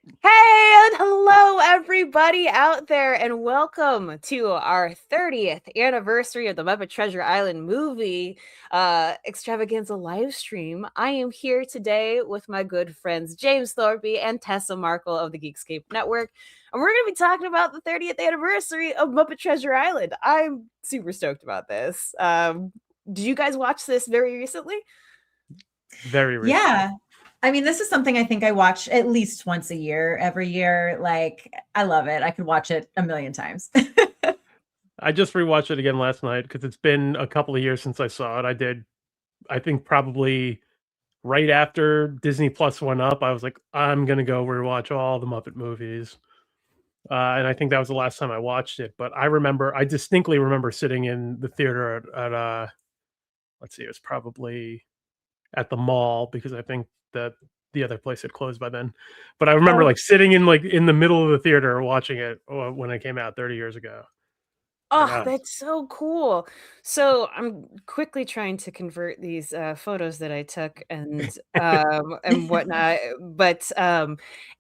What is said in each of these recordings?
Hey, and hello, everybody out there, and welcome to our 30th anniversary of the Muppet Treasure Island movie extravaganza live stream. I am here today with my good friends James Thorpe and Tessa Markle of the Geekscape Network, and we're going to be talking about the 30th anniversary of Muppet Treasure Island. I'm super stoked about this. Did you guys watch this very recently? Very recently. Yeah. I mean, this is something I think I watch at least once a year, every year. Like, I love it. I could watch it a million times. I just rewatched it again last night because it's been a couple of years since I saw it. I think probably right after Disney Plus went up, I was like, I'm gonna go rewatch all the Muppet movies. And I think that was the last time I watched it. But I distinctly remember sitting in the theater at let's see, it was probably at the mall because I think that the other place had closed by then. But I remember Oh, like sitting in the middle of the theater watching it when it came out 30 years ago. Like, Oh, that's so cool. So I'm quickly trying to convert these photos that I took and whatnot. But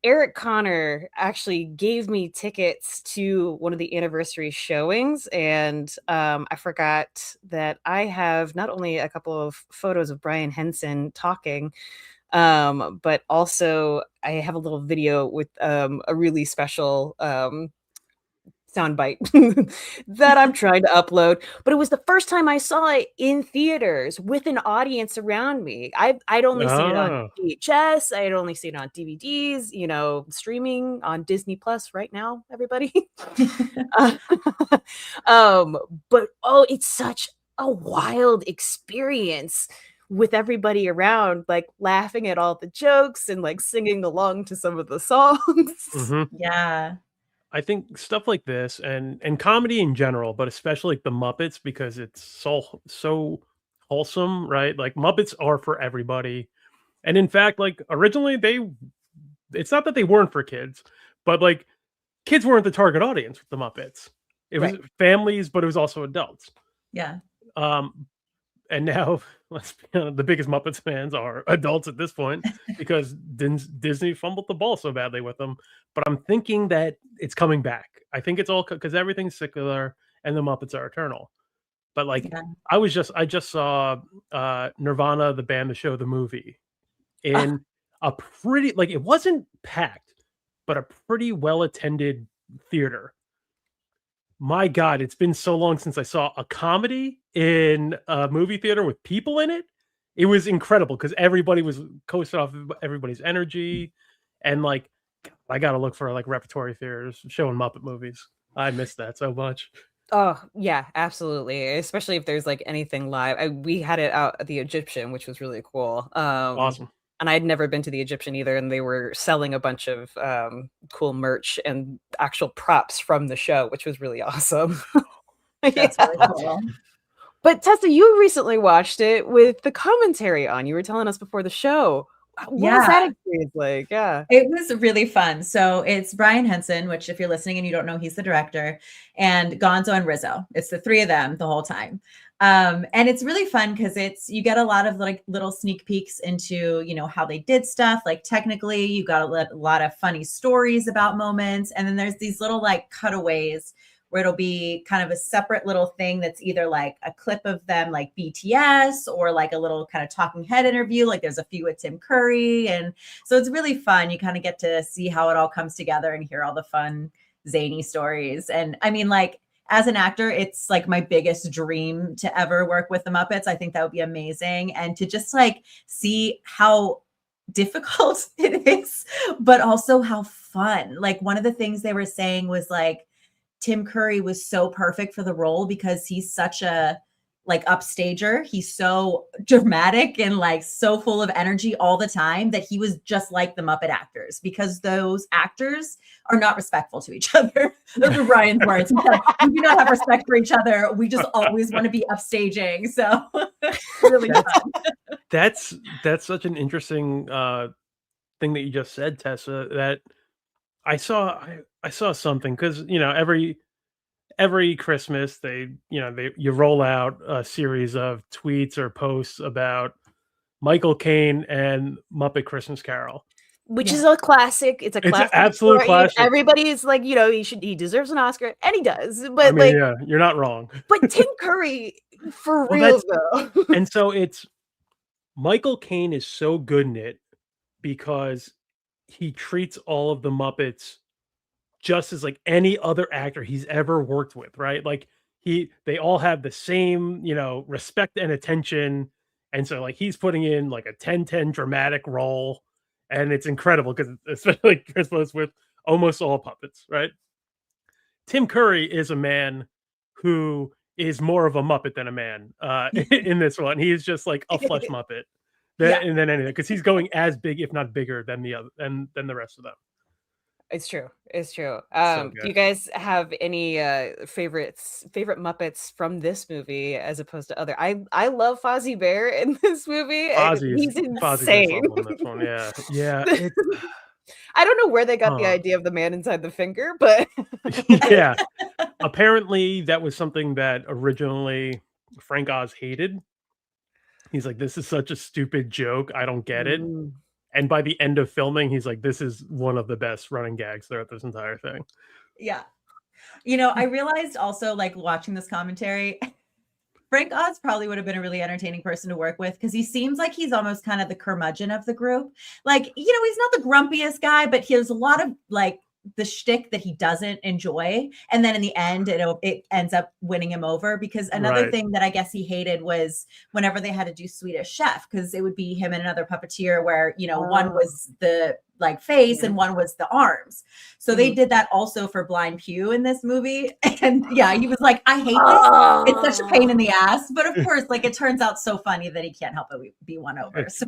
Eric Connor actually gave me tickets to one of the anniversary showings, and I forgot that I have not only a couple of photos of Brian Henson talking, but also I have a little video with a really special soundbite that I'm trying to upload. But it was the first time I saw it in theaters with an audience around me. I'd only seen it on oh, VHS. I had only seen it on DVDs. Streaming on Disney Plus right now. Everybody. Uh, um, but oh, it's such a wild experience with everybody around, like laughing at all the jokes and like singing along to some of the songs. hmm yeah. I think stuff like this and comedy in general, but especially like the Muppets because it's so wholesome, right? Like Muppets are for everybody. And in fact, like originally it's not that they weren't for kids, but like kids weren't the target audience with the Muppets. It was Right. families, but it was also adults. Yeah. Um, and now, let's be honest, the biggest Muppets fans are adults at this point because Disney fumbled the ball so badly with them. But I'm thinking that it's coming back. I think it's all because everything's secular and the Muppets are eternal. But like, Yeah. I just saw Nirvana, the band, the show, the movie Oh, in a pretty like it wasn't packed, but a pretty well attended theater. My God, it's been so long since I saw a comedy in a movie theater with people in it. It was incredible because everybody was coasting off of everybody's energy, and like I gotta look for like repertory theaters showing Muppet movies. I miss that so much. oh, yeah, absolutely, especially if there's, like, anything live. We had it out at the Egyptian, which was really cool, Awesome. and I'd never been to the Egyptian either, and they were selling a bunch of, cool merch and actual props from the show, which was really awesome. That's really Yeah. cool. But Tessa, you recently watched it with the commentary on. You were telling us before the show. What was Yeah. that experience like? Yeah. It was really fun. So it's Brian Henson, which if you're listening and you don't know, he's the director, and Gonzo and Rizzo. It's the three of them the whole time. And it's really fun because you get a lot of like little sneak peeks into, how they did stuff. Like technically, you got a lot of funny stories about moments. And then there's these little like cutaways where it'll be kind of a separate little thing that's either like a clip of them like BTS or like a little kind of talking head interview. Like there's a few with Tim Curry. And so it's really fun. You kind of get to see how it all comes together and hear all the fun, zany stories. And I mean, like, as an actor, it's like my biggest dream to ever work with the Muppets. I think that would be amazing. And to just like see how difficult it is, but also how fun. Like, one of the things they were saying was like, Tim Curry was so perfect for the role because he's such a like upstager. He's so dramatic and like so full of energy all the time that he was just like the Muppet actors because those actors are not respectful to each other. Those are Ryan's words. We do not have respect for each other. We just always want to be upstaging. So really That's fun. that's such an interesting thing that you just said, Tessa. That I saw something because every Christmas you roll out a series of tweets or posts about Michael Caine and Muppet Christmas Carol. which is a classic. It's a It's an classic absolute story. classic. Everybody is like, you know, he deserves an Oscar, and he does. But I mean, yeah, you're not wrong. But Tim Curry, for Well, real though. And so it's Michael Caine is so good in it because he treats all of the Muppets just as like any other actor he's ever worked with, right? Like they all have the same, you know, respect and attention. And so like he's putting in like a 10-10 dramatic role, and it's incredible because especially Christmas with almost all puppets, right? Tim Curry is a man who is more of a Muppet than a man in this one. He is just like a flesh Muppet and then anything, because he's going as big, if not bigger, than the other than the rest of them. It's true. It's true. So Do you guys have any favorite Muppets from this movie as opposed to other? I love Fozzie Bear in this movie. He's insane. On this one. Yeah. I don't know where they got the idea of the man inside the finger, but yeah. Apparently that was something that originally Frank Oz hated. He's like, this is such a stupid joke. I don't get it. And by the end of filming, he's like, this is one of the best running gags throughout this entire thing. Yeah. You know, I realized also, like, watching this commentary, Frank Oz probably would have been a really entertaining person to work with, because he seems like he's almost kind of the curmudgeon of the group. Like, you know, he's not the grumpiest guy, but he has a lot of like the shtick that he doesn't enjoy. And then in the end, it ends up winning him over, because another thing that I guess he hated was whenever they had to do Swedish Chef, because it would be him and another puppeteer where, you know, one was the like face and one was the arms. So they did that also for Blind Pew in this movie. And yeah, he was like, I hate this. It's such a pain in the ass. But of course, like, it turns out so funny that he can't help but be won over. So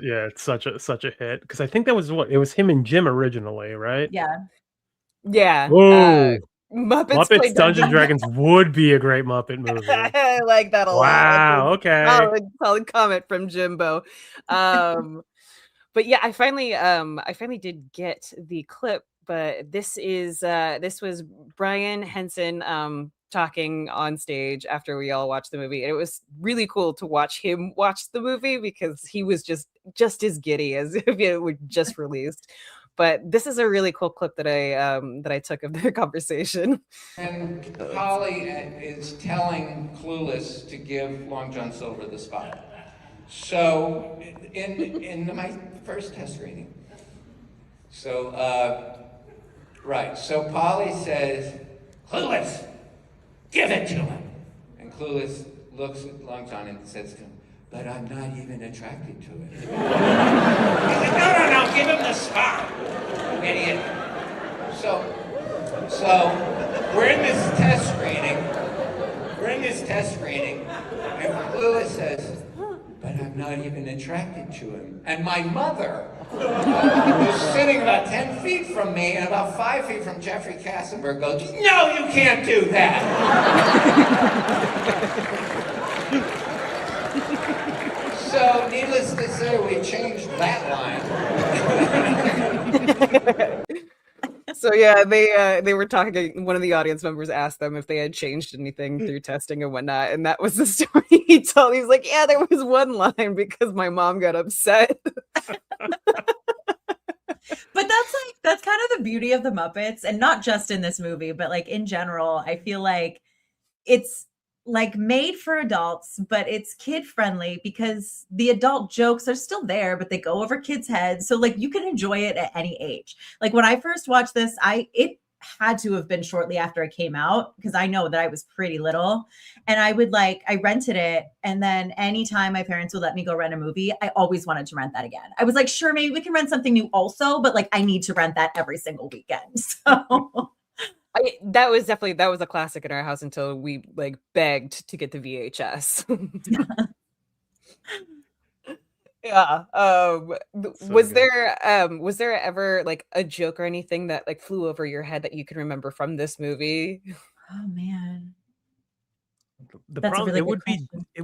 yeah, it's such a hit, because I think that was it was him and Jim originally, right? Yeah. Whoa. Muppets Dungeons & Dragons would be a great Muppet movie. I like that a lot. Wow. Okay. Solid comment from Jimbo. But yeah, I finally did get the clip. But this was Brian Henson talking on stage after we all watched the movie, and it was really cool to watch him watch the movie, because he was just as giddy as if it were just released. But this is a really cool clip that I took of their conversation. And Polly is telling Clueless to give Long John Silver the spot. So in my first test reading, so Polly says, Clueless, give it to him. And Clueless looks at Long John and says to him, but I'm not even attracted to it. He said, no, give him the spot, idiot. So we're in this test reading, and Clueless says, but I'm not even attracted to him. And my mother, who's sitting about 10 feet from me and about 5 feet from Jeffrey Katzenberg, goes, no, you can't do that. So, needless to say, we changed that line. So yeah, they were talking. One of the audience members asked them if they had changed anything through testing and whatnot, and that was the story he told. He was like, "Yeah, there was one line because my mom got upset." But that's kind of the beauty of the Muppets, and not just in this movie, but like in general. I feel like it's like made for adults, but it's kid friendly, because the adult jokes are still there, but they go over kids' heads. So like you can enjoy it at any age. Like when I first watched this, it had to have been shortly after it came out, because I know that I was pretty little, and I rented it. And then anytime my parents would let me go rent a movie, I always wanted to rent that again. I was like, sure, maybe we can rent something new also, but like I need to rent that every single weekend. So that was a classic in our house until we like begged to get the VHS. Yeah. Was there ever like a joke or anything that like flew over your head that you can remember from this movie? Oh man. The problem, it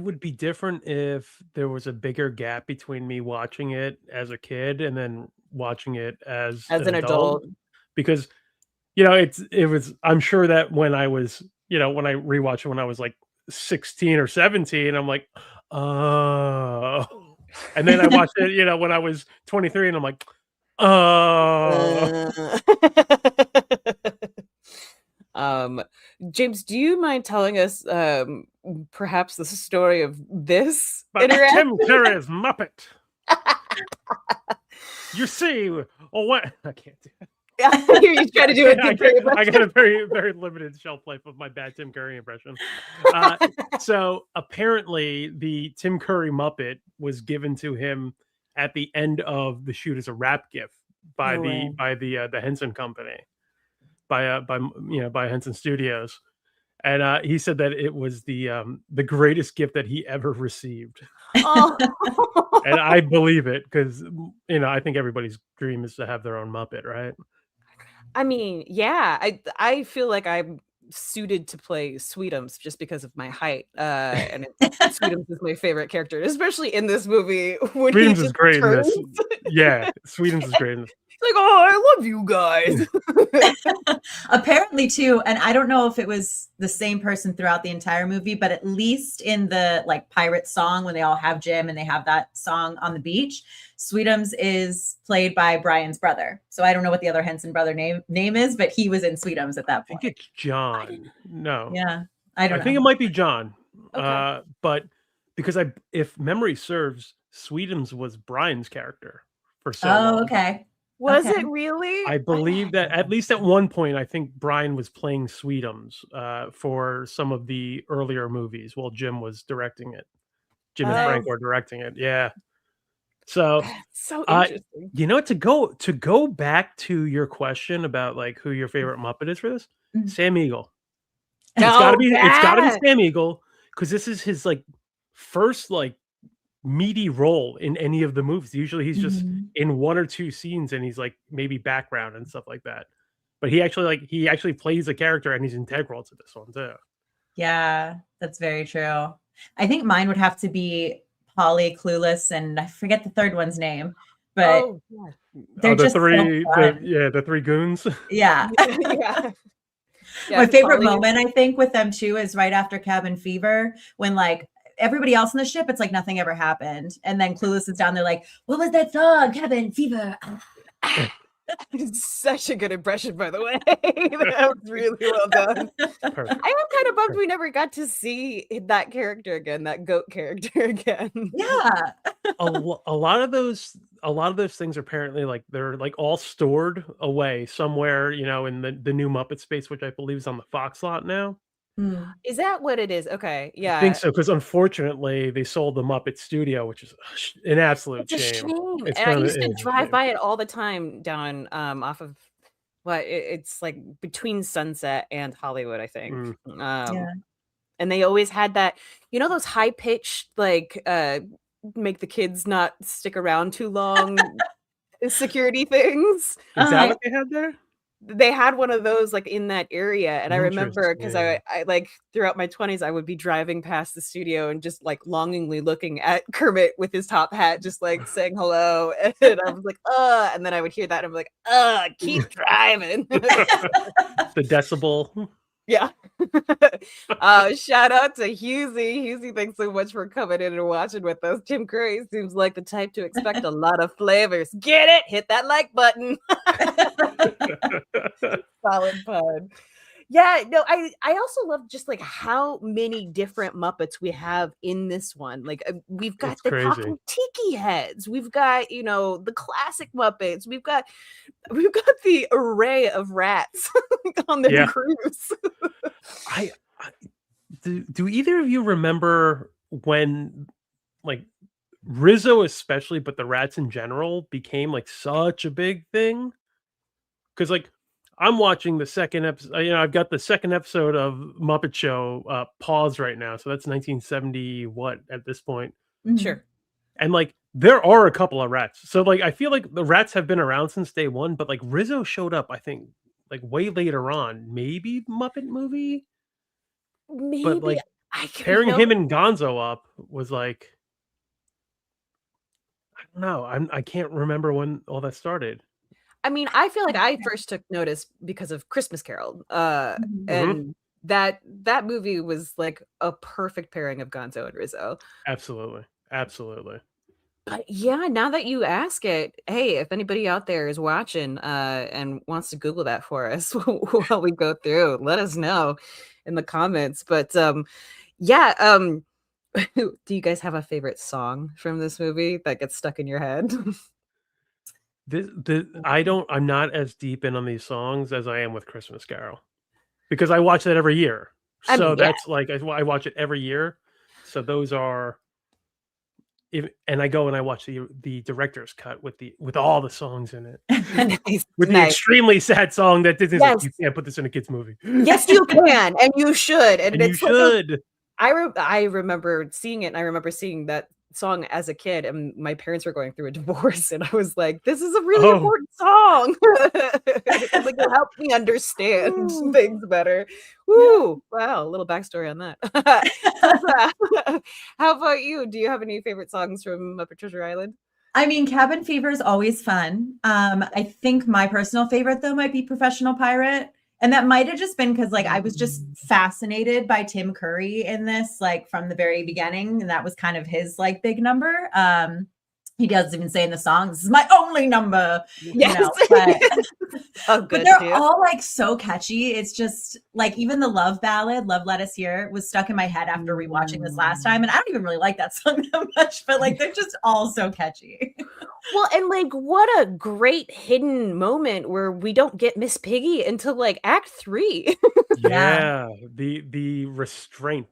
would be different if there was a bigger gap between me watching it as a kid and then watching it as an adult. Because you know, I'm sure that when I was, you know, when I rewatched it when I was like 16 or 17, I'm like, oh. And then I watched it, you know, when I was 23 and I'm like, Oh, Um, James, do you mind telling us perhaps the story of this but interaction? Tim Curry's Muppet. You see, what I can't do it. Here you try to do a Tim Curry I got a very, very limited shelf life of my bad Tim Curry impression. So apparently, the Tim Curry Muppet was given to him at the end of the shoot as a wrap gift by No way. the Henson company, by Henson Studios, and he said that it was the greatest gift that he ever received. Oh. And I believe it because I think everybody's dream is to have their own Muppet, right? I mean, yeah, I feel like I'm suited to play Sweetums just because of my height. And Sweetums is my favorite character, especially in this movie when he Sweetums is just great in turns. this. Yeah, Sweetums is great in this. Like, oh, I love you guys. Apparently too, and I don't know if it was the same person throughout the entire movie, but at least in the like pirate song when they all have Jim and they have that song on the beach, Sweetums is played by Brian's brother. So I don't know what the other Henson brother name is, but he was in Sweetums at that I think point. it's John. No. Yeah, I don't know. I think it might be John. Okay. But because if memory serves, Sweetums was Brian's character for so Oh, long. okay. Was Okay. it really? I believe that at least at one point, I think Brian was playing Sweetums for some of the earlier movies while Jim was directing it. Jim and Frank were directing it. Yeah. So, So interesting. to go back to your question about like who your favorite Muppet is for this, Mhm. Sam Eagle. Oh, It's gotta be yeah. Sam Eagle because this is his like first like meaty role in any of the movies. Usually he's just Mhm. in one or two scenes and he's like maybe background and stuff like that. But he actually plays a character and he's integral to this one too. Yeah, that's very true. I think mine would have to be Polly, Clueless, and I forget the third one's name, but Oh, yeah. they're the just so three fun. the three goons. Yeah. Yeah. My favorite Polly- moment, I think, with them too is right after Cabin Fever when like everybody else on the ship, it's like nothing ever happened. And then Clueless is down there like, what was that song? Cabin Fever. It's such a good impression, by the way. That was really well done. Perfect. I am kind of bummed we never got to see that character again, that goat character again. Yeah. a lot of those things apparently like they're like all stored away somewhere, in the new Muppet space, which I believe is on the Fox lot now. Mm. Is that what it is? Okay, yeah. I think so, because unfortunately they sold the Muppet Studio, which is an absolute It's a shame. shame. It's And I kinda- used to it's a drive shame. by it all the time down off of it's like between Sunset and Hollywood, I think. Yeah. And they always had that, those high pitched like make the kids not stick around too long security things. Is that what they had there? They had one of those like in that area, and I remember because Interesting. I like throughout my 20s I would be driving past the studio and just like longingly looking at Kermit with his top hat just like saying hello, and I was like and then I would hear that and I'm like keep driving. The decibel. Yeah. Shout out to Husey. Husey, thanks so much for coming in and watching with us. Tim Curry seems like the type to expect a lot of flavors. Get it? Hit that like button. Solid pun. Yeah, no, I also love just like how many different Muppets we have in this one. Like we've got It's the crazy. talking tiki heads, we've got the classic Muppets, we've got the array of rats on their cruise. Do either of you remember when like Rizzo especially, but the rats in general became like such a big thing? Because like I'm watching the second episode. I've got the second episode of Muppet Show pause right now, so that's 1970 what at this point. Sure. And like there are a couple of rats, so like I feel like the rats have been around since day one, but like Rizzo showed up, I think, like way later on, maybe Muppet movie. Maybe, but like pairing him and Gonzo up was like, I don't know. I can't remember when all that started. I mean, I feel like I first took notice because of Christmas Carol, and that movie was like a perfect pairing of Gonzo and Rizzo. Absolutely. But yeah, now that you ask it, hey, if anybody out there is watching and wants to Google that for us while we go through, let us know in the comments. But yeah, do you guys have a favorite song from this movie that gets stuck in your head? I'm not as deep in on these songs as I am with Christmas Carol because I watch that every year. I So mean, yeah. that's like I watch it every year. So those are and I go and I watch the director's cut with all the songs in it. Nice, With the nice. extremely sad song that Disney's like, Yes. you can't put this in a kid's movie. Yes, you can, and you should. And And you it's like should. I remember seeing it, and I remember seeing that song as a kid, and my parents were going through a divorce, and I was like, "This is a really Oh. important song." Like, it'll help me understand things better. Woo! Wow, a little backstory on that. How about you? Do you have any favorite songs from Muppet Treasure Island? I mean, Cabin Fever is always fun. I think my personal favorite though might be Professional Pirate. And that might have just been because like I was just fascinated by Tim Curry in this, like from the very beginning. And that was kind of his like big number. He doesn't even say in the song, "This is my only number." Yes. You know, but, Oh, but they're all like so catchy. It's just like even the love ballad, "Love Let Us Hear," was stuck in my head after rewatching this last time. And I don't even really like that song that much, but like they're just all so catchy. Well, and like what a great hidden moment where we don't get Miss Piggy until like Act 3. Yeah, the restraint.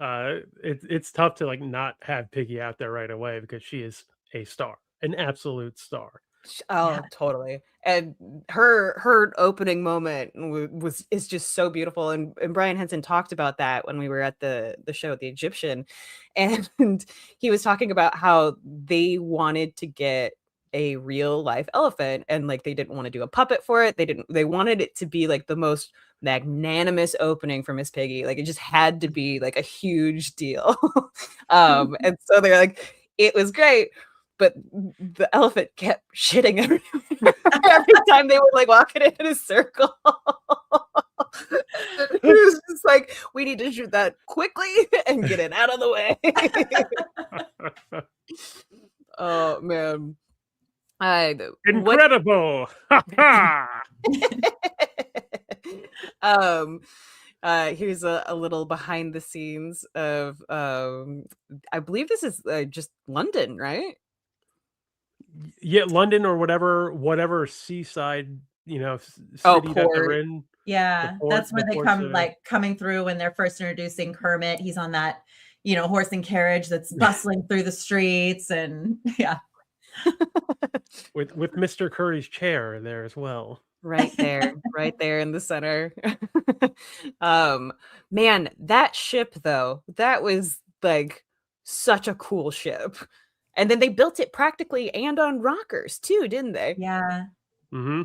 It's tough to like not have Piggy out there right away because she is a star, an absolute star. Oh, Yeah. totally. And her opening moment is just so beautiful. And Brian Henson talked about that when we were at the show at the Egyptian, and he was talking about how they wanted to get a real life elephant, and like they didn't want to do a puppet for it. They wanted it to be like the most magnanimous opening for Miss Piggy. Like it just had to be like a huge deal. And so they're like, it was great, but the elephant kept shitting everywhere every time they would like walk it in a circle. It was just like, we need to shoot that quickly and get it out of the way. Oh man. Incredible. Here's a little behind the scenes of I believe this is just London, right? Yeah, London or whatever seaside, city that they're port. in. Yeah, port- that's where the they port's come there. like coming through when they're first introducing Kermit. He's on that, horse and carriage that's bustling through the streets, and yeah. with Mr. Curry's chair there as well. Right there in the center. Man, that ship though, that was like such a cool ship. And then they built it practically and on rockers too, didn't they? Yeah. Mm-hmm.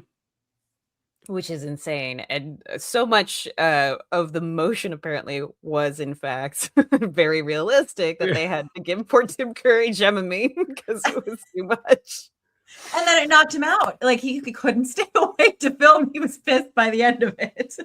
Which is insane. And so much of the motion apparently was in fact very realistic that they had to give poor Tim Curry Gemini because it was too much. And then it knocked him out. Like he couldn't stay awake to film. He was pissed by the end of it.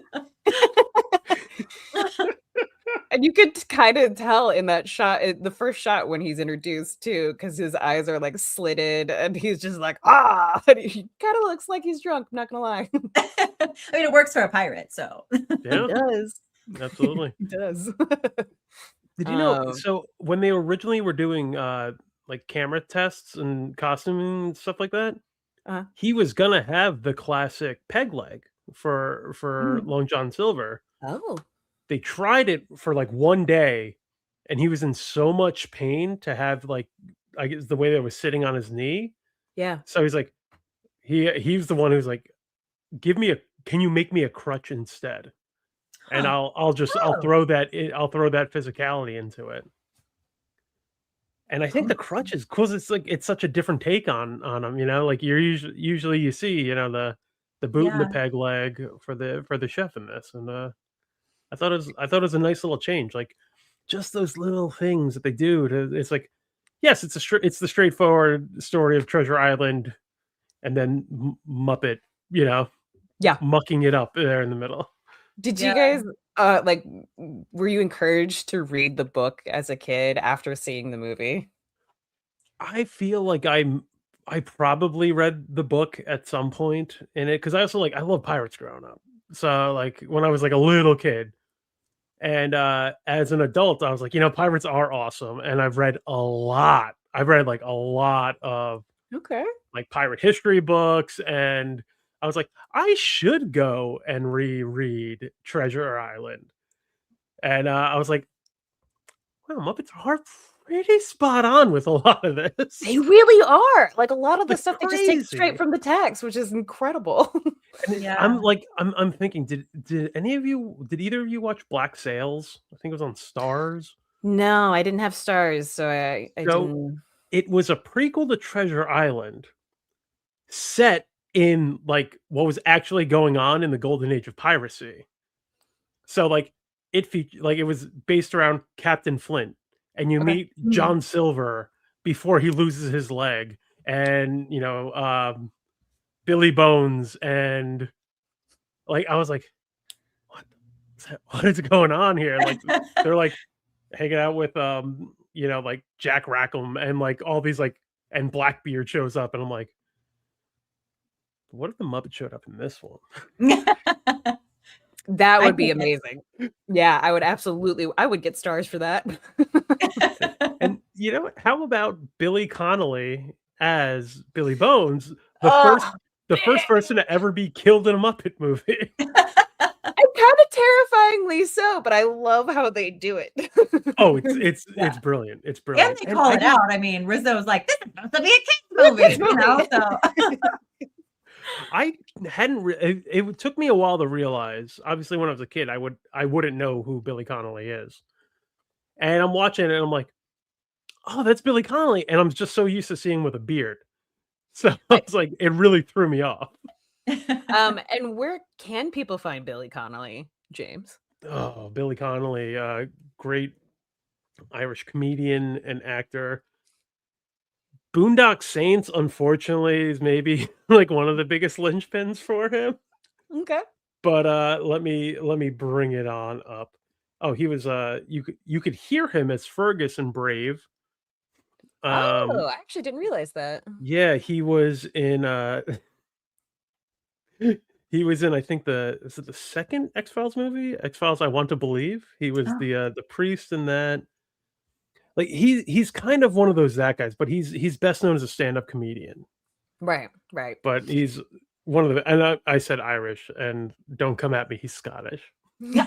And you could kind of tell in that shot, the first shot when he's introduced too, because his eyes are like slitted and he's just like, ah, and he kind of looks like he's drunk, I'm not gonna lie. I mean, it works for a pirate, so. Yeah, it does. absolutely. It does. Did you know? So when they originally were doing like camera tests and costuming and stuff like that, he was gonna have the classic peg leg for Long John Silver. Oh. They tried it for like one day, and he was in so much pain to have like, I guess the way that was sitting on his knee. Yeah. So he's like, he's the one who's like, can you make me a crutch instead? And I'll throw that physicality into it. And I think the crutch is cool. It's like it's such a different take on them, like you're usually you see, the boot and the peg leg for the chef in this. And I thought it was a nice little change, like just those little things that they do. It's like, yes, it's the straightforward story of Treasure Island, and then Muppet, mucking it up there in the middle. Did you guys like? Were you encouraged to read the book as a kid after seeing the movie? I feel like I probably read the book at some point in it because I also I love pirates growing up. So like when I was like a little kid, and as an adult, I was like, pirates are awesome, and I've read a lot. I've read like a lot of Okay. like pirate history books, and I was like, I should go and reread Treasure Island. And I was like, wow, Muppets are pretty spot on with a lot of this. They really are. Like a lot of the It's stuff they just take straight crazy. from the text, which is incredible. And Yeah. I'm thinking, did either of you watch Black Sails? I think it was on Stars. No, I didn't have stars, so I So didn't. it was a prequel to Treasure Island, set in like what was actually going on in the golden age of piracy. So it was based around Captain Flint, and you Okay. meet John Silver before he loses his leg, and Billy Bones, and like I was like, what is going on here? Like they're like hanging out with like Jack Rackham, and like all these and Blackbeard shows up, and I'm like, what if the Muppet showed up in this one? That I would be get it. amazing. Yeah, I would get stars for that. And how about Billy Connolly as Billy Bones, Oh, the first person to ever be killed in a Muppet movie? and kind of terrifyingly so, but I love how they do it. Oh, it's Yeah. it's brilliant. It's And brilliant. they call it out. I mean, Rizzo's like, this is supposed to be a kids movie, So I hadn't. It took me a while to realize. Obviously, when I was a kid, I wouldn't know who Billy Connolly is, and I'm watching it, and I'm like, oh, that's Billy Connolly, and I'm just so used to seeing him with a beard, so I was like, it really threw me off. And where can people find Billy Connolly, James? Oh, Billy Connolly, great Irish comedian and actor. Boondock Saints, unfortunately, is maybe like one of the biggest linchpins for him. Okay. But let me bring it on up. Oh, he was you could hear him as Fergus in Brave. Oh, I actually didn't realize that. Yeah, he was in he was in, I think, is it the second X-Files movie? X-Files I Want to Believe. He was the priest in that. Like he's kind of one of those that guys, but he's best known as a stand-up comedian. Right. But he's one of the, and I said Irish, and don't come at me, he's Scottish.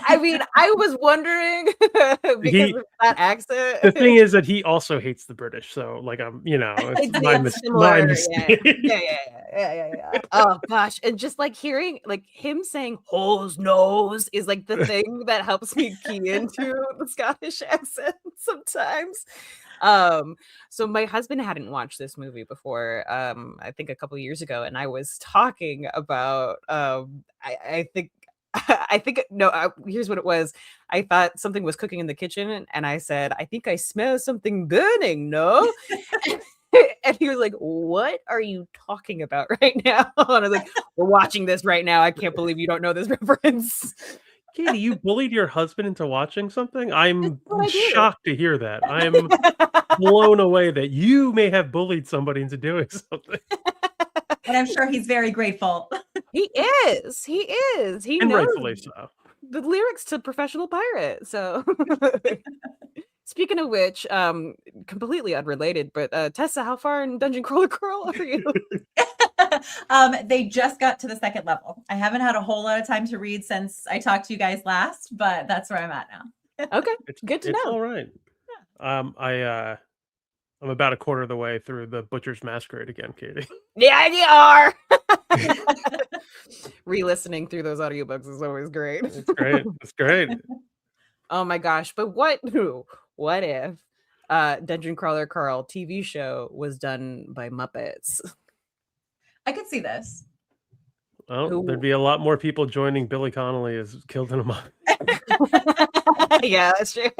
I mean, I was wondering because of that accent. The thing is that he also hates the British, so like it's my mistake. Yeah. Oh gosh, and just like hearing like him saying "hose nose" is like the thing that helps me key into the Scottish accent sometimes. So my husband hadn't watched this movie before, I think a couple years ago, and I was talking about I think no, here's what it was. I thought something was cooking in the kitchen, and I said, I think I smell something burning, no? And he was like, what are you talking about right now? And I was like, we're watching this right now. I can't believe you don't know this reference. Katie, you bullied your husband into watching something? I'm what I do. shocked to hear that. I'm blown away that you may have bullied somebody into doing something. And I'm sure he's very grateful. He is. He And knows rightfully so. the lyrics to Professional Pirate. So speaking of which, completely unrelated, but Tessa, how far in Dungeon Crawler Curl are you? They just got to the second level. I haven't had a whole lot of time to read since I talked to you guys last, but that's where I'm at now. Okay, good to know. All right. I'm about a quarter of the way through the Butcher's Masquerade again, Katie. Yeah, you are. Re-listening through those audiobooks is always great. It's great. It's great. Oh my gosh! But what if Dungeon Crawler Carl TV show was done by Muppets? I could see this. Well, there'd be a lot more people joining Billy Connolly as killed in a Muppet. Yeah, that's true.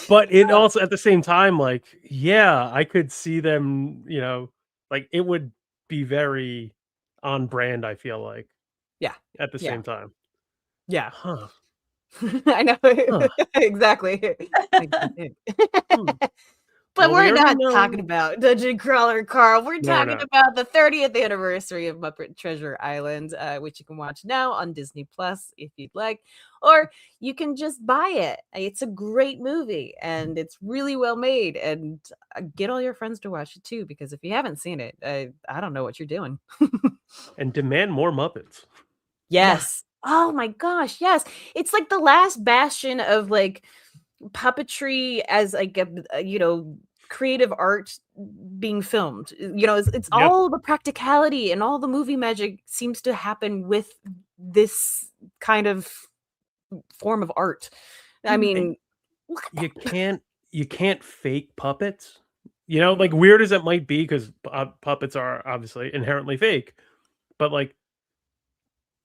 But it also, at the same time, like, yeah, I could see them, like it would be very on brand, I feel like. Yeah. At the same time. Yeah. Huh. I know. Exactly. But Well, we we're already not talking know. about Dungeon Crawler, Carl. We're No, we're talking not. about the 30th anniversary of Muppet Treasure Island, which you can watch now on Disney Plus if you'd like, or you can just buy it. It's a great movie and it's really well made. And get all your friends to watch it too, because if you haven't seen it, I don't know what you're doing. And demand more Muppets. Yes. Oh my gosh, yes. It's like the last bastion of like puppetry as like a creative art being filmed. It's Yep. all the practicality and all the movie magic seems to happen with this kind of form of art. I mean, look at You that. can't fake puppets. Like weird as it might be, because puppets are obviously inherently fake, but like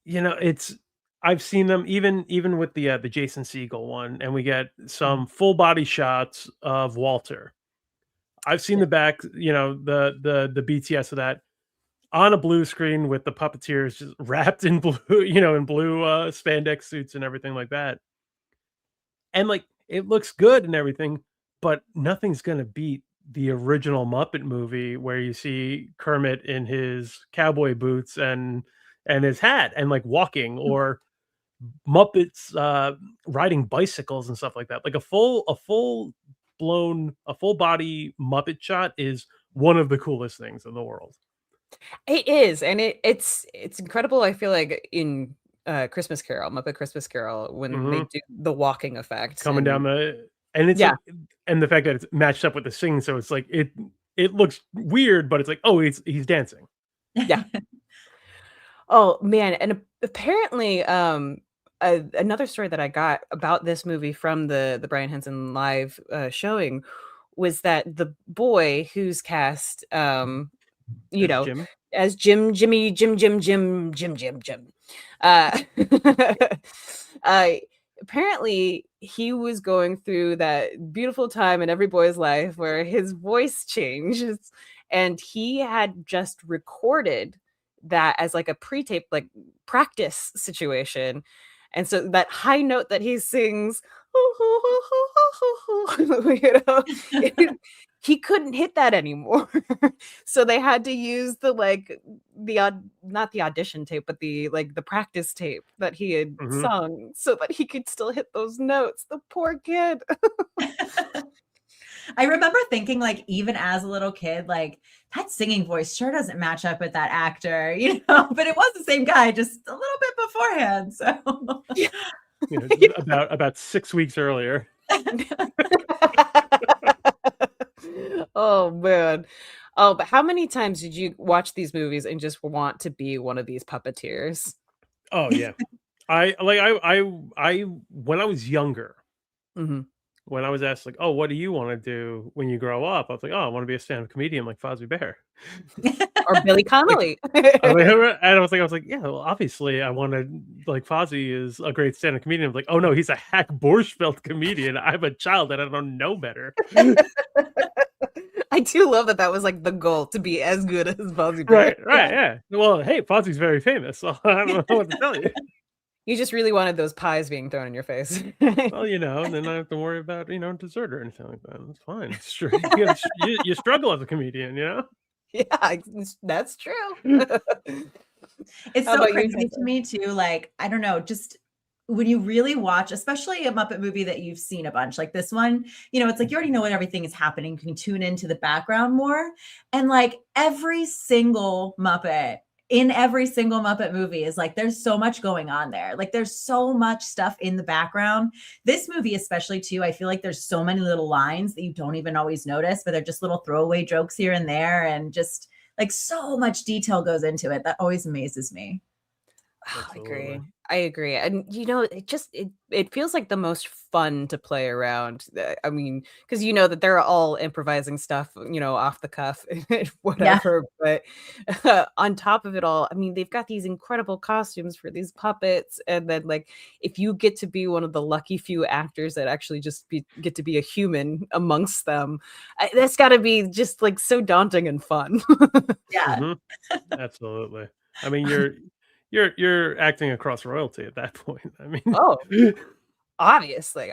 it's I've seen them even with the Jason Segel one, and we get some full body shots of Walter. I've seen the back, the BTS of that on a blue screen with the puppeteers just wrapped in blue, in blue spandex suits and everything like that. And like it looks good and everything, but nothing's gonna beat the original Muppet movie where you see Kermit in his cowboy boots and his hat and like walking, or Muppets riding bicycles and stuff like that. Like a full body Muppet shot is one of the coolest things in the world. It is, and it's incredible. I feel like in Christmas Carol, Muppet Christmas Carol, when they Hmm. do the walking effect Coming down and and it's yeah. like, and the fact that it's matched up with the singing, so it's like it looks weird, but it's like, oh, he's dancing. Yeah. Oh, man, and apparently, another story that I got about this movie from the Brian Henson live, showing was that the boy who's cast, you As know, Jim. as Jim, uh, uh, apparently he was going through that beautiful time in every boy's life where his voice changes, and he had just recorded that as like a pre-tape, like practice situation. And so that high note that he sings, you know, he couldn't hit that anymore. So they had to use not the audition tape, but the practice tape that he had Hmm. sung so that he could still hit those notes. The poor kid. I remember thinking, like, even as a little kid, like, that singing voice sure doesn't match up with that actor, but it was the same guy, just a little bit beforehand. So, About 6 weeks earlier. Oh man. Oh, but how many times did you watch these movies and just want to be one of these puppeteers? Oh yeah. I when I was younger, Mhm. when I was asked like, "Oh, what do you want to do when you grow up?" I was like, "Oh, I want to be a stand-up comedian like Fozzie Bear." Or Billy Like, Connolly. and I was like, "Yeah, well, obviously, I want to like Fozzie is a great stand-up comedian." I'm like, "Oh no, he's a hack borscht belt comedian. I'm a child and I don't know better." I do love that that was like the goal, to be as good as Fozzie Bear. Right, right, yeah. Well, hey, Fozzie's very famous, so I don't know what to tell you. You just really wanted those pies being thrown in your face. Well, and then I don't have to worry about dessert or anything like that. It's fine. It's true. You struggle as a comedian, Yeah, that's true. it's How so about you, crazy to Tessa? me too. Like, I don't know, just when you really watch, especially a Muppet movie that you've seen a bunch, like this one, it's like you already know when everything is happening. You can tune into the background more. And like every single Muppet in every single Muppet movie is like, there's so much going on there. Like there's so much stuff in the background. This movie, especially too, I feel like there's so many little lines that you don't even always notice, but they're just little throwaway jokes here and there. And just like so much detail goes into it. That always amazes me. Oh, I Absolutely. agree. I agree. And it feels like the most fun to play around. I mean, because you know that they're all improvising stuff, off the cuff and Yeah. whatever. But on top of it all, I mean, they've got these incredible costumes for these puppets. And then like if you get to be one of the lucky few actors that actually get to be a human amongst them, that's gotta be just like so daunting and fun. Yeah. Mhm. Absolutely. I mean, you're acting across royalty at that point. I mean, Oh. Obviously.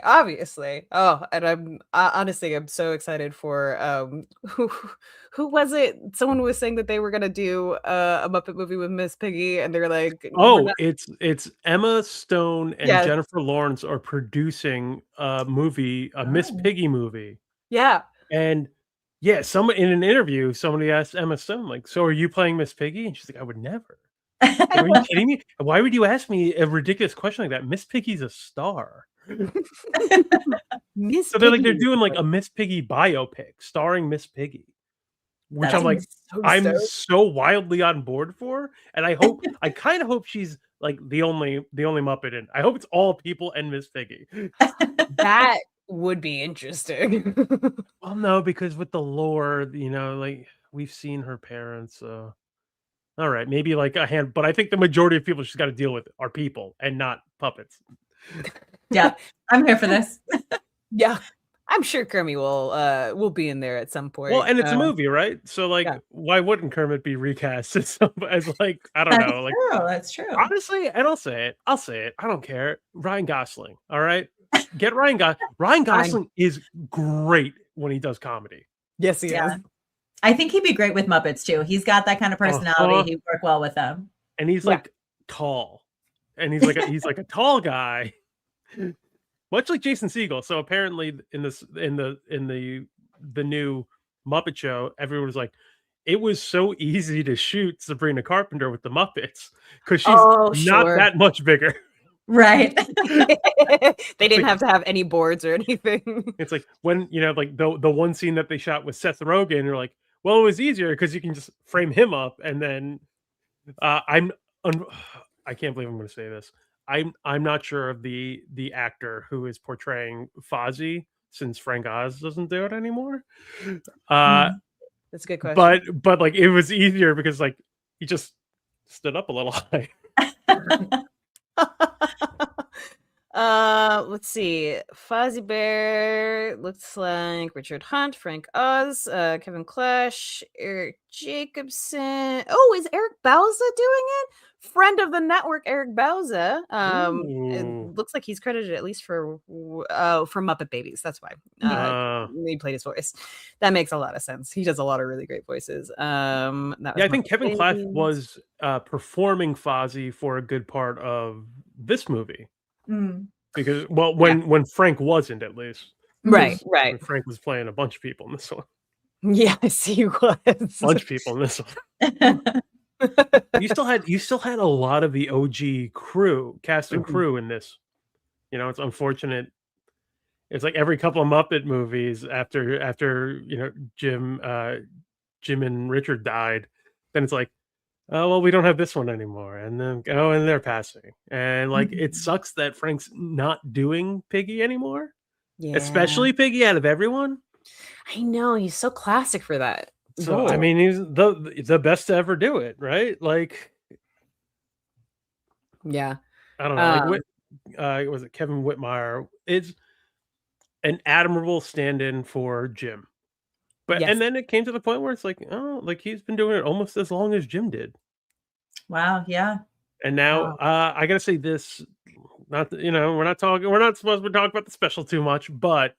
Oh, and honestly, I'm so excited for who was it? Someone was saying that they were gonna do a Muppet movie with Miss Piggy, and they're like, we're Oh, not. it's Emma Stone and Yeah, Jennifer Lawrence are producing a movie, a Miss Oh. Piggy movie. yeah. And yeah, in an interview, somebody asked Emma Stone, like, "So are you playing Miss Piggy?" And she's like, "I would never." Like, are you kidding me? Why would you ask me a ridiculous question like that? Miss Piggy's a star. Miss So they're like, Piggy they're is doing like like, a Miss Piggy biopic starring Miss Piggy, which That's I'm like, I'm so I'm stoked. so wildly on board for. And I kind of hope she's like the only Muppet in. I hope it's all people and Miss Piggy. That would be interesting. Well, no, because with the lore, like we've seen her parents. All right, maybe like a hand, but I think the majority of people she's got to deal with are people and not puppets. Yeah, I'm here for this. Yeah. I'm sure Kermit will be in there at some Well, point. and it's a movie, right? So like, Yeah. why wouldn't Kermit be recast as like I don't That's know, like true. That's true. honestly, and I'll say it. I don't care. Ryan Gosling, all right, get Ryan Gosling. Ryan Gosling is great when he does comedy. Yes, he Yeah. is. I think he'd be great with Muppets too. He's got that kind of personality. He'd work well with them. And he's Yeah. like tall, and he's like a tall guy. Much like Jason Segel. So apparently in the new Muppet Show, everyone was like, it was so easy to shoot Sabrina Carpenter with the Muppets because she's Oh, not sure. that much bigger. Right. They didn't have to have any boards or anything. It's like when like the one scene that they shot with Seth Rogen, you're like, well, it was easier because you can just frame him up, and then I can't believe I'm going to say this. I'm not sure of the actor who is portraying Fozzie since Frank Oz doesn't do it anymore. That's a good question. But like it was easier because like he just stood up a little high. Let's see. Fozzie Bear looks like Richard Hunt, Frank Oz, Kevin Clash, Eric Jacobson. Oh, is Eric Bauza doing it? Friend of the network, Eric Bauza. It Ooh. looks like he's credited at least for Muppet Babies. That's why. He played his voice. That makes a lot of sense. He does a lot of really great voices. That was Yeah, I think Muppet Kevin Clash Babies. was performing Fozzie for a good part of this movie. Because when Frank wasn't, at least. Right. When Frank was playing a bunch of people in this one. Yes, he was. Bunch of people in this one. You still had a lot of the OG cast and crew in this. It's unfortunate. It's like every couple of Muppet movies after Jim and Richard died, then it's like, oh well, we don't have this one anymore, and then and they're passing, and like it sucks that Frank's not doing Piggy anymore, especially Piggy out of everyone. I know, he's so classic for that. So I mean, he's the best to ever do it, right? Like, yeah, I don't know. Like, was it Kevin Whitmire? It's an admirable stand-in for Jim, but and then it came to the point where it's like, oh, like he's been doing it almost as long as Jim did. Wow. Yeah. And now I gotta say this. Not we're not supposed to talk about the special too much, but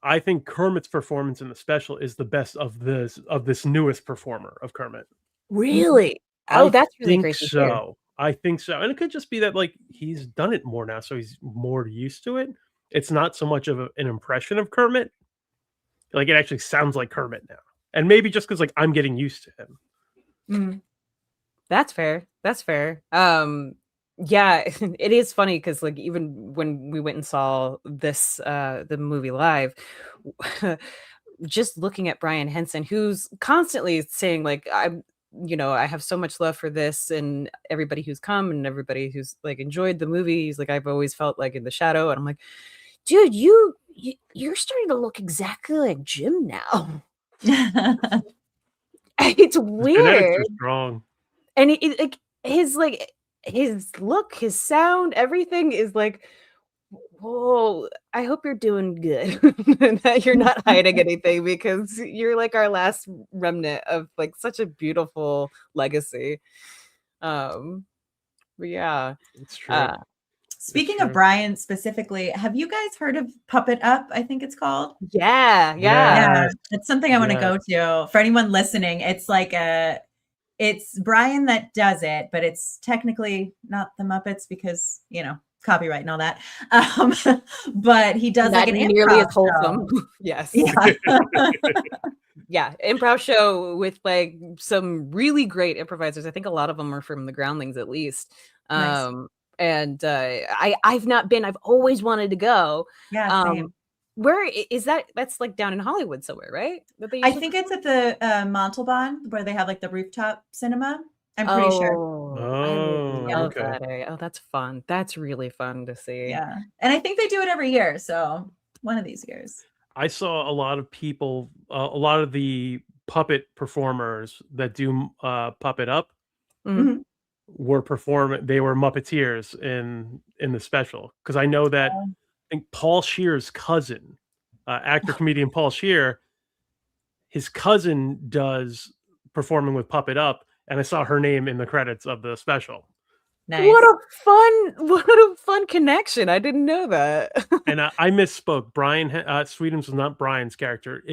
I think Kermit's performance in the special is the best of this newest performer of Kermit. Really? Oh, that's really great to hear. I think so. And it could just be that like he's done it more now, so he's more used to it. It's not so much of an impression of Kermit. Like it actually sounds like Kermit now. And maybe just because like I'm getting used to him. That's fair. Yeah, it is funny because like even when we went and saw this the movie live, just looking at Brian Henson, who's constantly saying like I have so much love for this and everybody who's come and everybody who's like enjoyed the movie. He's like, I've always felt like in the shadow, and I'm like, dude, you're starting to look exactly like Jim now. It's weird. Genetics are strong. And his look, his sound, everything is like, whoa, I hope you're doing good. And that you're not hiding anything, because you're like our last remnant of like such a beautiful legacy. But yeah. It's true. Speaking of Brian specifically, have you guys heard of Puppet Up? I think it's called. Yeah. Yeah, it's something I want to go to. For anyone listening, it's like it's Brian that does it, but it's technically not the Muppets because, you know, copyright and all that. But he does Not like an nearly improv as wholesome. show. Yes. Yeah. Yeah, improv show with like some really great improvisers. I think a lot of them are from the Groundlings at least. Nice. And I've not been. I've always wanted to go. Yeah, same. Where is that? That's like down in Hollywood somewhere, right? That they I usually think it's at the Montalban where they have like the rooftop cinema. I'm pretty sure. I love okay. that area. Oh, that's fun. That's really fun to see. Yeah. And I think they do it every year. So one of these years. I saw a lot of people, a lot of the puppet performers that do Puppet Up Mhm. were performing. They were Muppeteers in the special, because I know that I think Paul Scheer's cousin, actor comedian Paul Scheer, his cousin does performing with Puppet Up, and I saw her name in the credits of the special. Nice. What a fun connection. I didn't know that. And I misspoke. Brian Sweetums was not Brian's character.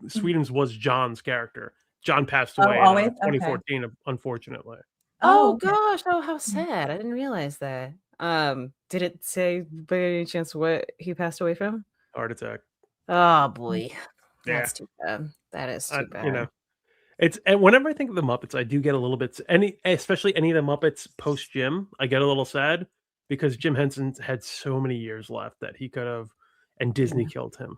Sweetums was John's character. John passed away in 2014, unfortunately. Oh gosh! Oh, how sad! I didn't realize that. Did it say by any chance what he passed away from? Heart attack. Oh boy, Yeah. that's too bad. That is too bad. You know, and whenever I think of the Muppets, I do get a little bit especially any of the Muppets post Jim. I get a little sad because Jim Henson had so many years left that he could have, and Disney killed him.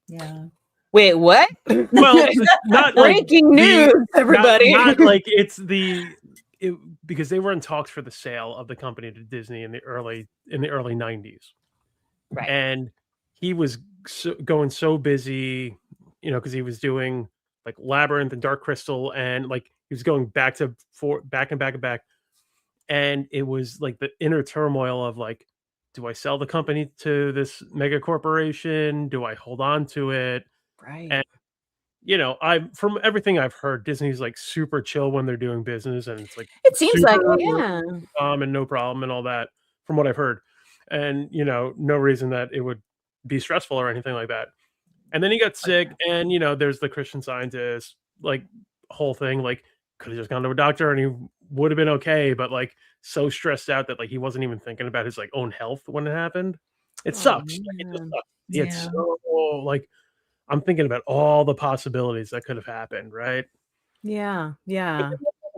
Yeah. Wait, what? Well, not breaking news, everybody. Not like because they were in talks for the sale of the company to Disney in the early 90s, right? And he was going so busy, you know, because he was doing like Labyrinth and Dark Crystal, and like he was going back and back, and it was like the inner turmoil of like, do I sell the company to this mega corporation? Do I hold on to it? Right. And you know, from everything I've heard, Disney's like super chill when they're doing business, and it's like it seems like and no problem and all that, from what I've heard. And you know, no reason that it would be stressful or anything like that. And then he got sick, and you know, there's the Christian Scientist like whole thing. Like, could have just gone to a doctor and he would have been okay, but like so stressed out that like he wasn't even thinking about his like own health when it happened. It sucks. Like, it just sucks. Yeah. It's so like I'm thinking about all the possibilities that could have happened, right? Yeah.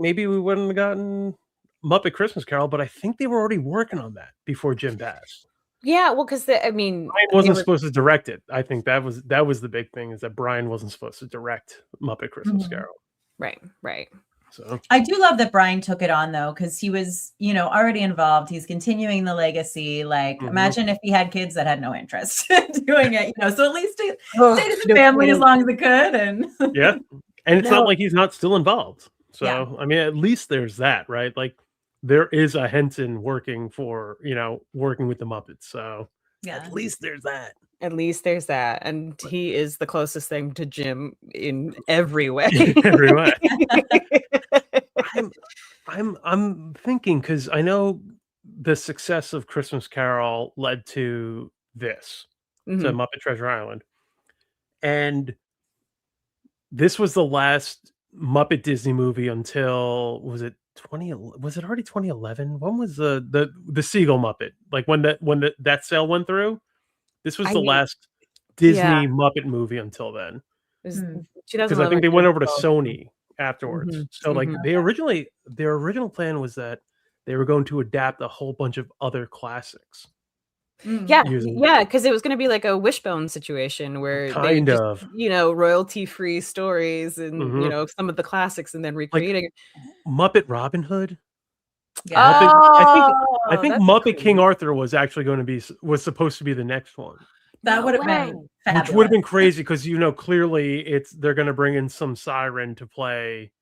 Maybe we wouldn't have gotten Muppet Christmas Carol, but I think they were already working on that before Jim passed. Yeah, well, because I mean, Brian wasn't supposed to direct it. I think that was the big thing, is that Brian wasn't supposed to direct Muppet Christmas Carol. Right. So I do love that Brian took it on though, because he was, you know, already involved. He's continuing the legacy. Like, imagine if he had kids that had no interest in doing it, you know. So at least he stayed in the family as long as it could. And yeah, and it's not like he's not still involved. So I mean, at least there's that, right? Like, there is a Henson working with the Muppets. So at least there's that. And he is the closest thing to Jim in every way. I'm thinking, because I know the success of Christmas Carol led to this, to Muppet Treasure Island, and this was the last Muppet Disney movie until, was it already 2011? When was the Seagull Muppet? Like when that sale went through? This was the last Disney Muppet movie until then. Because I think they went over to Sony afterwards. So like their original plan was that they were going to adapt a whole bunch of other classics. Because it was going to be like a Wishbone situation where royalty-free stories and you know, some of the classics, and then recreating Muppet Robin Hood. Yeah. I think Muppet King Arthur was actually was supposed to be the next one. That would have been fabulous. Which would have been crazy, because you know, clearly they're going to bring in some siren to play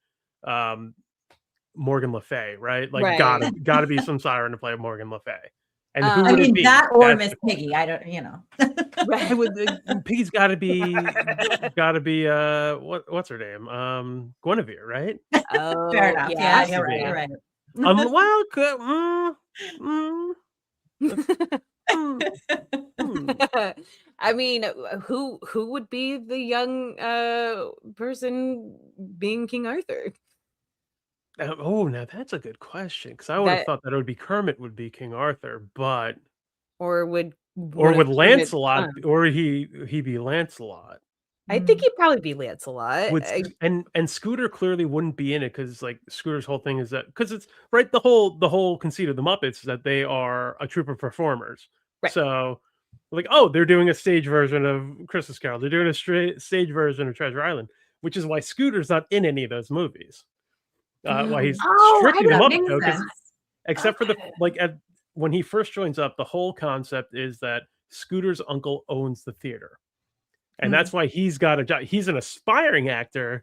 Morgan Le Fay, right? Like gotta be some siren to play Morgan Le Fay. And who would it be? That or Miss Piggy? I don't, you know. Piggy's gotta be what's her name? Guinevere, right? Fair enough. Yeah, you're right. Well, Hmm. I mean, who would be the young person being King Arthur? Oh, now that's a good question, because I would have That thought that it would be Kermit would be King Arthur, but or would or one of would Kermit's Lancelot, sons? or he be Lancelot? I think he'd probably be Lancelot. Would and Scooter clearly wouldn't be in it, because like Scooter's whole thing is that, because it's right, the whole conceit of the Muppets is that they are a troupe of performers. Right. So like, oh, they're doing a stage version of Christmas Carol, they're doing a stage version of Treasure Island, which is why Scooter's not in any of those movies. Why he's Oh, I strictly the That Muppet makes Show, because sense. except for the Okay. like when he first joins up, the whole concept is that Scooter's uncle owns the theater. And that's why he's got a job. He's an aspiring actor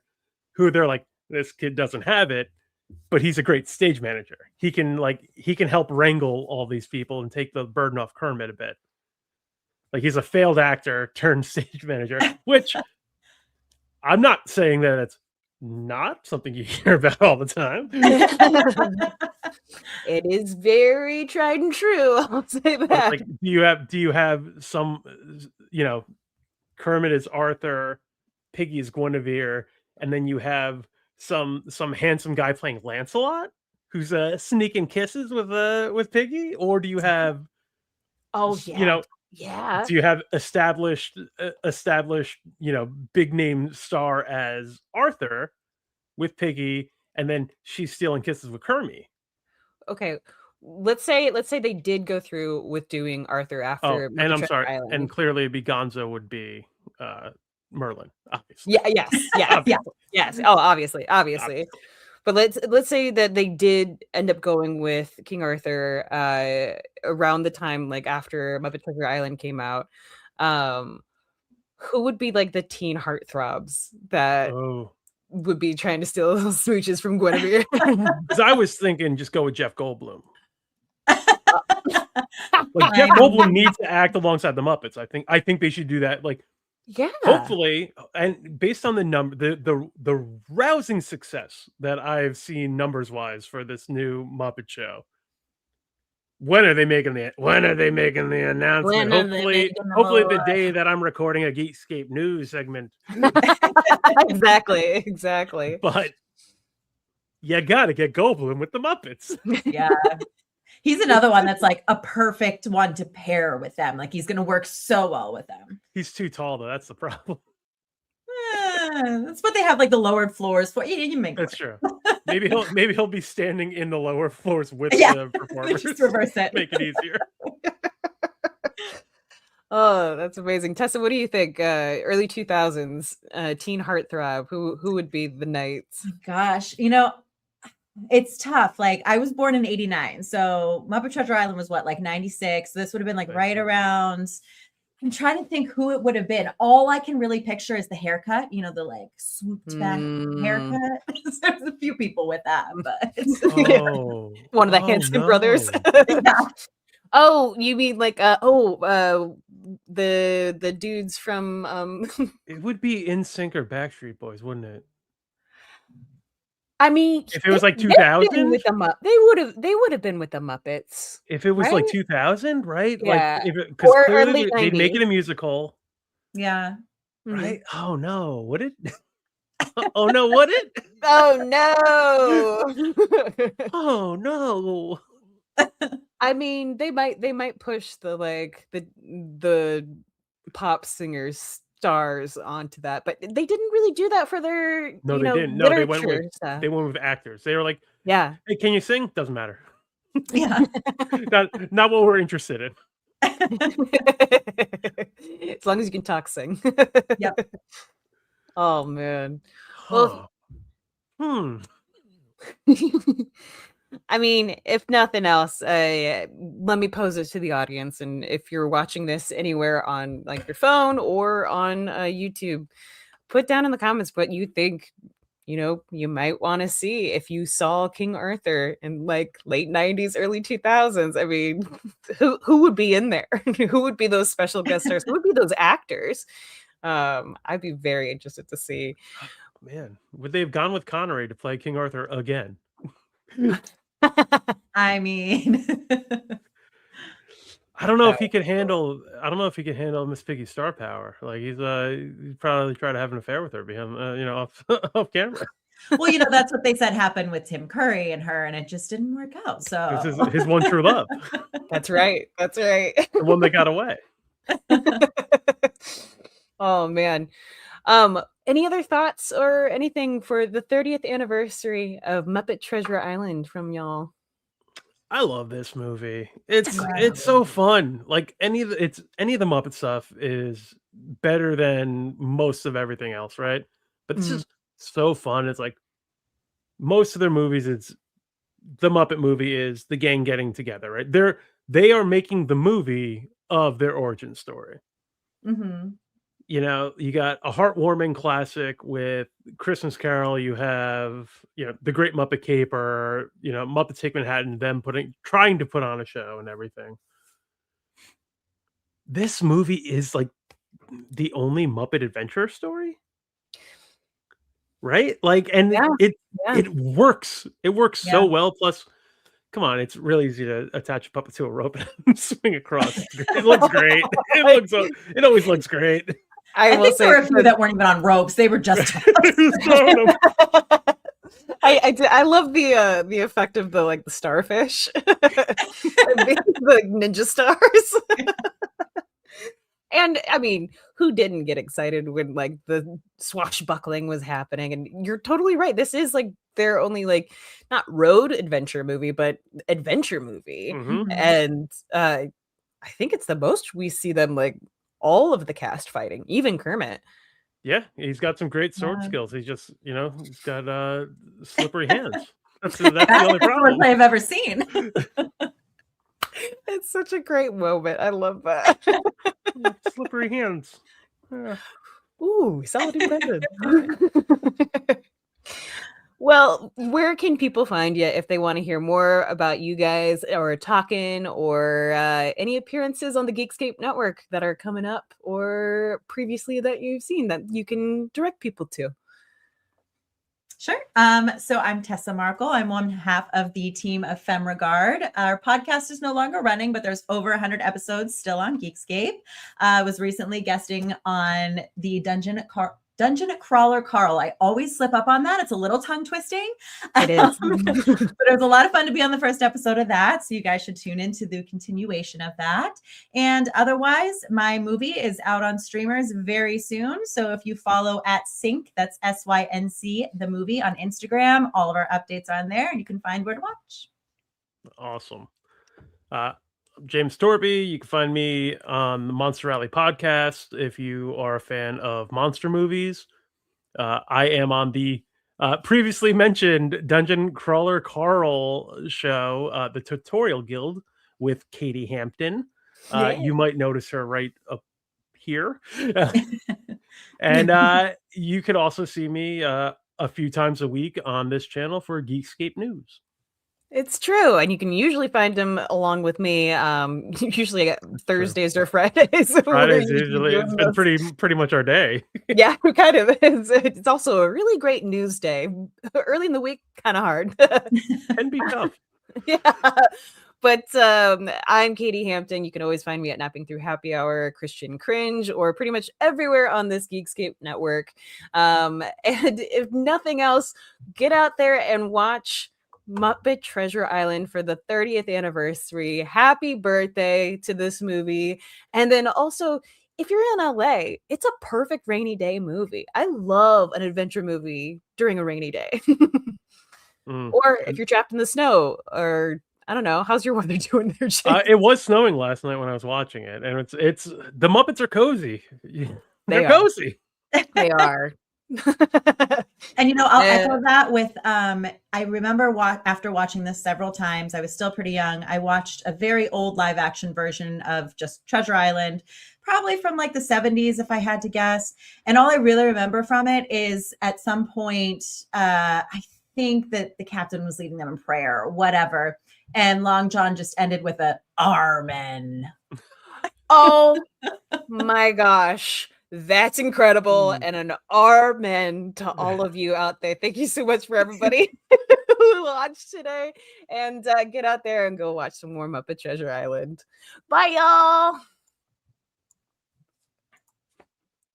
who they're like, this kid doesn't have it, but he's a great stage manager. He can help wrangle all these people and take the burden off Kermit a bit. Like, he's a failed actor turned stage manager, which I'm not saying that it's not something you hear about all the time. It is very tried and true. I'll say But that. like, do you have some, Kermit is Arthur, Piggy is Guinevere, and then you have some handsome guy playing Lancelot who's sneaking kisses with Piggy? Or do you have, Oh yeah. Yeah. do you have established big name star as Arthur with Piggy, and then she's stealing kisses with Kermit? Okay. Let's say they did go through with doing Arthur Oh, after and Muppet I'm Treasure sorry, and Island. clearly it'd be Gonzo would be Merlin, obviously. Yeah, yes, yes, Obviously. yes. Oh, obviously. But let's say that they did end up going with King Arthur around the time like after Muppet Treasure Island came out. Who would be like the teen heartthrobs that Oh, would be trying to steal smooches from Guinevere? because I was thinking just go with Jeff Goldblum. Like, I Jeff mean- Goldblum needs to act alongside the Muppets. I think they should do that. Like, Yeah. hopefully, and based on the number, the rousing success that I've seen numbers wise for this new Muppet show. When are they making the announcement? When are they making the Hopefully the more? day that I'm recording a Geekscape news segment. Exactly. But you gotta get Goldblum with the Muppets. Yeah. He's another one that's like a perfect one to pair with them. Like, he's going to work so well with them. He's too tall though. That's the problem. That's what they have like the lowered floors for. You make That's work. true. Maybe he'll be standing in the lower floors with Yeah. the performers. Just reverse it. Make it easier. Oh, that's amazing. Tessa, what do you think? Early 2000s, teen heartthrob. Who would be the knights? Gosh, it's tough. Like, I was born in 89. So Muppet Treasure Island was what, like 96. So this would have been like right around. I'm trying to think who it would have been. All I can really picture is the haircut, the like swooped back haircut. There's a few people with that, but Oh, One of the Henson brothers. yeah. Oh, you mean like the dudes from It would be NSYNC or Backstreet Boys, wouldn't it? I mean, If it was like they've been 2000, with the they would have been with the Muppets. if it was like right? 2000, right? Yeah. Like, because Or clearly late they'd make 90s. it a musical, Yeah. Mhm. right? Oh no, would it? Oh no, would it? Oh no. Oh no. I mean, they might push the like the pop singers stars onto that, but they didn't really do that for their No, they didn't. No, they went literature with stuff. they went with actors. They were like, Yeah. "Hey, can you sing? Doesn't matter. Yeah. Not what we're interested in." As long as you can talk, sing. Yep. Oh man. Well, Hmm. I mean, if nothing else, let me pose it to the audience. And if you're watching this anywhere on like your phone or on YouTube, put down in the comments what you think, you might want to see if you saw King Arthur in like late 90s, early 2000s. I mean, who would be in there? Who would be those special guest stars? Who would be those actors? I'd be very interested to see. Man, would they have gone with Connery to play King Arthur again? I mean, I don't know if So he could handle. I don't know if he could handle Miss Piggy's star power. Like he'd probably try to have an affair with her behind, off off camera. Well, that's what they said happened with Tim Curry and her, and it just didn't work out. This is So his one true love, that's right. That's right. the one that got away. Oh man. Any other thoughts or anything for the 30th anniversary of Muppet Treasure Island from y'all? I love this movie. It's Yeah. so fun. Like any of the Muppet stuff is better than most of everything else, right? But this is so fun. It's like most of their movies, it's the Muppet movie is the gang getting together, right? They are making the movie of their origin story. Mhm. You got a heartwarming classic with Christmas Carol. You have, The Great Muppet Caper, Muppets Take Manhattan, them trying to put on a show and everything. This movie is like the only Muppet adventure story, right? Like, and Yeah. it works. It works so Yeah. well. Plus, come on, it's really easy to attach a puppet to a rope and swing across. It looks great. It always looks great. I think there were a few that weren't even on ropes. They were just I love the effect of the starfish, the ninja stars. And I mean, who didn't get excited when the swashbuckling was happening? And you're totally right. This is their only not road adventure movie, but adventure movie. Mhm. And I think it's the most we see them all of the cast fighting, even Kermit. Yeah, he's got some great sword Yeah. skills. He's just, he's got slippery hands. That's the only the problem. worst I've ever seen. It's such a great moment. I love that. Slippery hands. Yeah. Ooh, solid impression. Well, where can people find you if they want to hear more about you guys or talking or any appearances on the Geekscape network that are coming up or previously that you've seen that you can direct people to? Sure. So I'm Tessa Markle. I'm one half of the team of FemRegard. Our podcast is no longer running, but there's over 100 episodes still on Geekscape. I was recently guesting on the Dungeon Crawler Carl. I always slip up on that. It's a little tongue twisting. It is. But it was a lot of fun to be on the first episode of that. So you guys should tune into the continuation of that. And otherwise, my movie is out on streamers very soon. So if you follow @Sync, that's SYNC, the movie on Instagram, all of our updates are on there and you can find where to watch. Awesome. James Torby. You can find me on the Monster Rally podcast if you are a fan of monster movies. I am on the previously mentioned Dungeon Crawler Carl show, the Tutorial Guild with Katie Hampton. You might notice her right up here. And you could also see me a few times a week on this channel for Geekscape News. It's true, and you can usually find them along with me. Usually Thursdays or Fridays. Fridays usually. It's been pretty much our day. Yeah, it kind of is. It's also a really great news day. Early in the week, kind of hard. Can be tough. Yeah. But I'm Katie Hampton. You can always find me at Napping Through Happy Hour, Christian Cringe, or pretty much everywhere on this Geekscape network. And if nothing else, get out there and watch Muppet Treasure Island for the 30th anniversary. Happy birthday to this movie. And then also, if you're in LA, it's a perfect rainy day movie. I love an adventure movie during a rainy day. Or if you're trapped in the snow, or I don't know, how's your weather doing there, James? It was snowing last night when I was watching it, and it's the Muppets are cozy. They're cozy. They are. And I'll echo that with I remember after watching this several times, I was still pretty young. I watched a very old live action version of just Treasure Island, probably from the 70s if I had to guess. And all I really remember from it is at some point I think that the captain was leading them in prayer or whatever, and Long John just ended with a "Amen." Oh my gosh. That's incredible. And an amen to all of you out there. Thank you so much for everybody who watch today, and get out there and go watch some more Muppet Treasure Island. Bye, y'all.